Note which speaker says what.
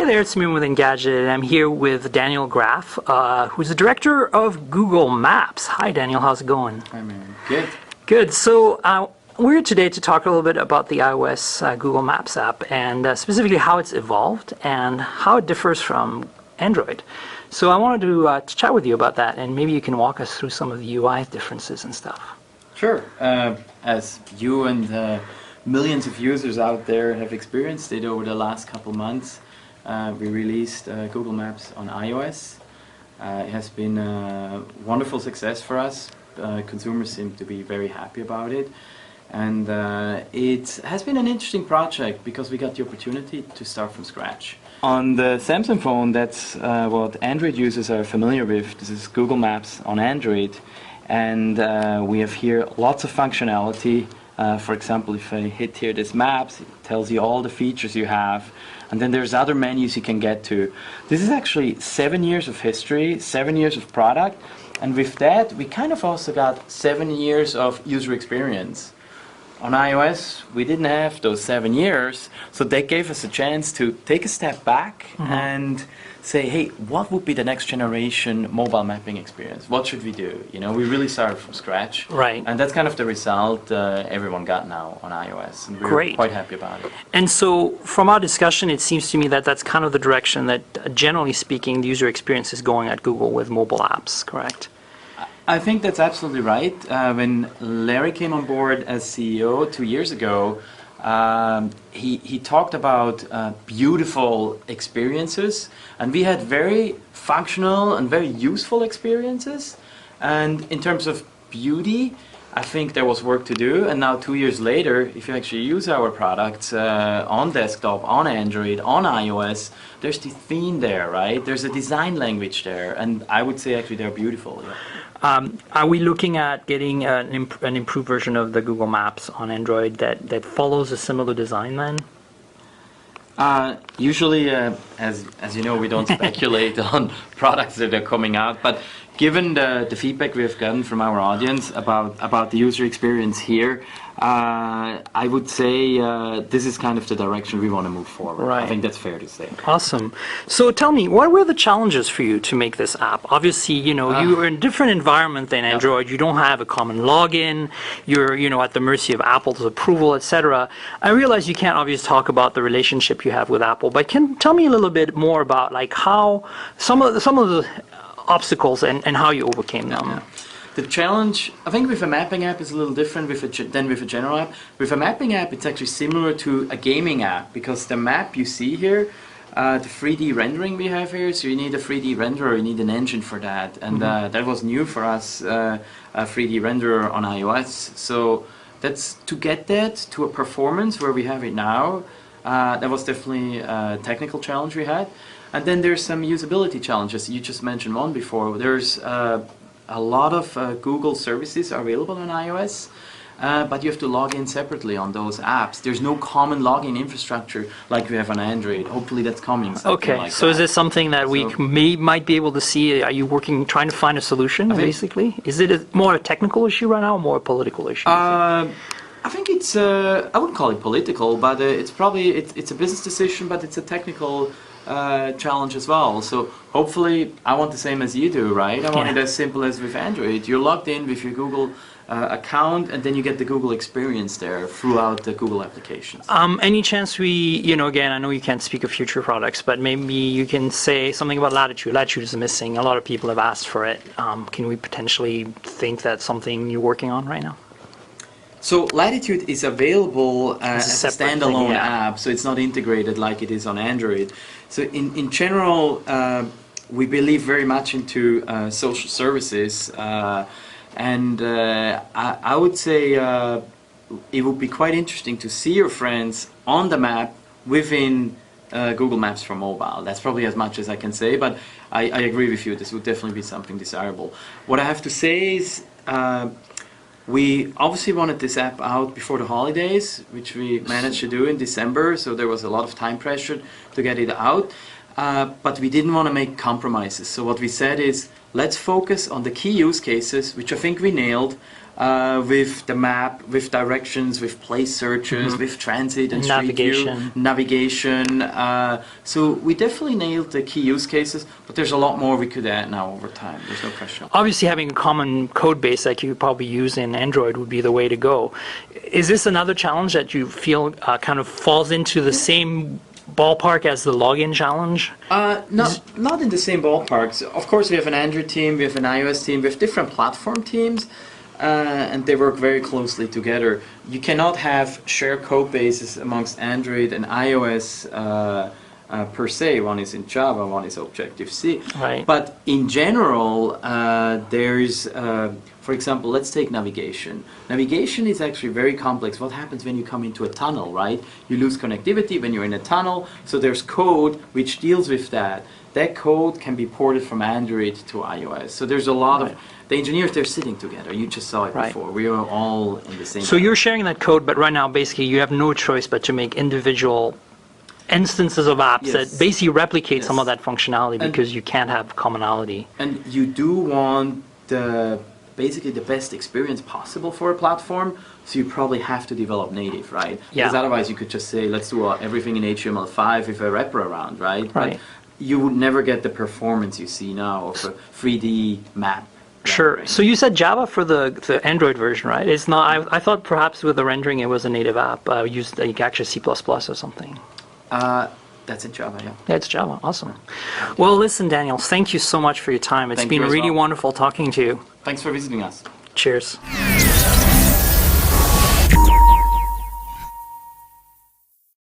Speaker 1: there, it's me with Engadget, and I'm here with Daniel Graf, who's the director of Google Maps. Hi, Daniel. How's it going?
Speaker 2: Hi, man. Good.
Speaker 1: Good. So we're here today to talk a little bit about the iOS Google Maps app, and specifically how it's evolved and how it differs from Android. So I wanted to chat with you about that, and maybe you can walk us through some of the UI differences and stuff.
Speaker 2: Sure. As you and millions of users out there have experienced it over the last couple months, we released Google Maps on iOS. It has been a wonderful success for us. Consumers seem to be very happy about it. And it has been an interesting project because we got the opportunity to start from scratch. On the Samsung phone, that's what Android users are familiar with. This is Google Maps on Android. And we have here lots of functionality. For example, if I hit here this Maps, it tells you all the features you have. And then there's other menus you can get to. This is actually 7 years of history, 7 years of product. And with that, we kind of also got 7 years of user experience. On iOS, we didn't have those 7 years, so that gave us a chance to take a step back and say, hey, what would be the next generation mobile mapping experience? What should we do? You know, we really started from scratch.
Speaker 1: Right.
Speaker 2: And that's kind of the result everyone got now on iOS, and we're quite happy about it.
Speaker 1: And so from our discussion, it seems to me that that's kind of the direction that, generally speaking, the user experience is going at Google with mobile apps, correct?
Speaker 2: I think that's absolutely right. When Larry came on board as CEO 2 years ago, he talked about beautiful experiences, and we had very functional and very useful experiences. And in terms of beauty, I think there was work to do. And now 2 years later, if you actually use our products on desktop, on Android, on iOS, there's the theme there, right? There's a design language there, and I would say actually they're beautiful. Yeah.
Speaker 1: Are we looking at getting an improved version of the Google Maps on Android that follows a similar design then?
Speaker 2: Usually, as you know, we don't speculate on products that are coming out, but given the feedback we have gotten from our audience about the user experience here, I would say this is kind of the direction we want to move forward.
Speaker 1: Right.
Speaker 2: I think that's fair to say.
Speaker 1: Awesome. So tell me, what were the challenges for you to make this app? Obviously, you know, you are in a different environment than Android. You don't have a common login. You're, you know, at the mercy of Apple's approval, etc. I realize you can't obviously talk about the relationship you have with Apple, but tell me a little bit more about like how some of the obstacles and how you overcame them.
Speaker 2: Yeah. The challenge, I think, with a mapping app is a little different than with a general app. With a mapping app, it's actually similar to a gaming app because the map you see here, the 3D rendering we have here, so you need a 3D renderer, you need an engine for that. And that was new for us, a 3D renderer on iOS. So that's to get that to a performance where we have it now. That was definitely a technical challenge we had. And then there's some usability challenges. You just mentioned one before. There's a lot of Google services are available on iOS, but you have to log in separately on those apps. There's no common login infrastructure like we have on Android. Hopefully that's coming.
Speaker 1: Okay,
Speaker 2: like
Speaker 1: so
Speaker 2: that.
Speaker 1: Is this something that we might be able to see? Are you trying to find a solution, basically? Is it more a technical issue right now or more a political issue?
Speaker 2: I think it's, I wouldn't call it political, but it's probably, it's a business decision, but it's a technical challenge as well. So hopefully I want the same as you do, right? I want it as simple as with Android. You're logged in with your Google account, and then you get the Google experience there throughout the Google applications.
Speaker 1: Any chance we, you know, again, I know you can't speak of future products, but maybe you can say something about Latitude. Latitude is missing. A lot of people have asked for it. Can we potentially think that's something you're working on right now?
Speaker 2: So Latitude is available as a standalone app, so it's not integrated like it is on Android. So in general, we believe very much into social services, and I would say it would be quite interesting to see your friends on the map within Google Maps for mobile. That's probably as much as I can say, but I agree with you. This would definitely be something desirable. What I have to say is we obviously wanted this app out before the holidays, which we managed to do in December, so there was a lot of time pressure to get it out. But we didn't want to make compromises. So what we said is, let's focus on the key use cases, which I think we nailed. with the map, with directions, with place searches, with transit and street view, navigation. So we definitely nailed the key use cases, but there's a lot more we could add now over time. There's no question.
Speaker 1: Obviously, having a common code base like you probably use in Android would be the way to go. Is this another challenge that you feel kind of falls into the same ballpark as the login challenge?
Speaker 2: Not in the same ballparks. Of course, we have an Android team, we have an iOS team, we have different platform teams, and they work very closely together. You cannot have shared code bases amongst Android and iOS per se. One is in Java, one is Objective-C.
Speaker 1: Right.
Speaker 2: But in general, there's, for example, let's take navigation. Navigation is actually very complex. What happens when you come into a tunnel, right? You lose connectivity when you're in a tunnel, so there's code which deals with that. That code can be ported from Android to iOS. So there's a lot of, the engineers, they're sitting together. You just saw it before. We are all in the same
Speaker 1: So you're sharing that code, but right now, basically, you have no choice but to make individual instances of apps that basically replicate some of that functionality because you can't have commonality.
Speaker 2: And you do want basically the best experience possible for a platform, so you probably have to develop native, right?
Speaker 1: Yeah.
Speaker 2: Because otherwise you could just say, let's do everything in HTML5 with a wrapper around, right?
Speaker 1: Right.
Speaker 2: But you would never get the performance you see now of a 3D map.
Speaker 1: Sure. So you said Java for the Android version, right? It's not. I thought perhaps with the rendering it was a native app. Used like actually C++ or something.
Speaker 2: That's in Java, yeah.
Speaker 1: Yeah, it's Java. Awesome. Well, listen, Daniel, thank you so much for your time. It's been really wonderful talking to you.
Speaker 2: Thanks for visiting us.
Speaker 1: Cheers.